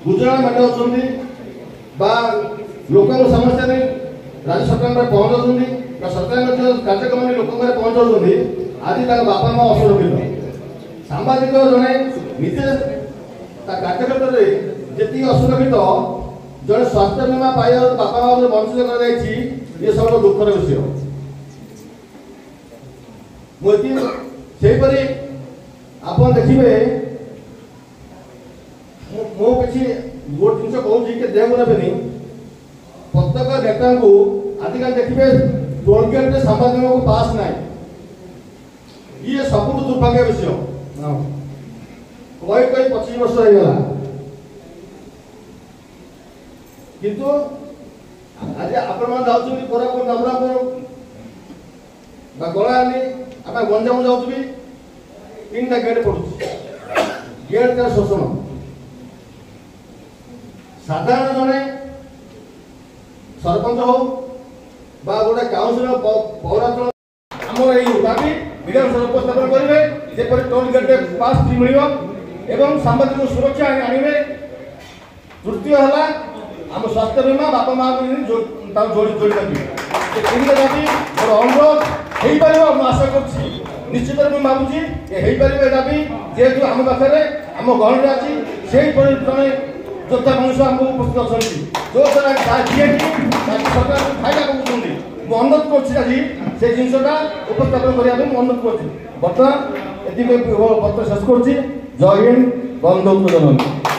गुजरात मेटाउछन्ति बा लोकको समस्या नै राज्य सरकार पहुँचाउछन्ति बा सरकार कार्यक्रम लोक पहुँचाउछन्ति आज बापा माँ असुरक्षित सांबादिक जड़े निजे कार्यक्षेत्र में जी असुरक्षित जड़े स्वास्थ्य बीमा पाई बापा माँ वंचित कर सब दुखर विषय मुझे आप देखिए मो कि गोटे जिन कहूँ कि देहू ने प्रत्येक नेता को आजिकल देखिए टोलगेट सांबादिक को पास ना ये सब दुर्भाग्य विषय कई कई 25 वर्ष होगा किंतु आज आपण जाऊँ कोरापुट नवरंगपुर गलानी आम गंजाम जाऊँ भी 3टा गेट पड़ू गेट का शोषण साधारण जड़े सरपंच हो गोटे काउंसिलर पौराचल आम दाबी विधानसभा उपस्थापन करेंगे जेपर टोल गेट पास फ्री मिल सांबादिक सुरक्षा आने तृतीय है आम स्वास्थ्य बीमा बापा माँ जोड़ी जोड़ी दाबी मोर अनुरोध हो पार आशा कर निश्चित रूप में भावुँ दाबी जेहेतु आम पाखे आम गहन अच्छी से जड़े योद्धा मनुष्य आमको उपस्थित अच्छा जो सरकार फायदा पकाउछन्ति मु अनुरोध कर जिनसा उपस्थापन करने अनुरोध कर बर्तमान ये पत्र शेष कर जय हिंद बंधु जननी।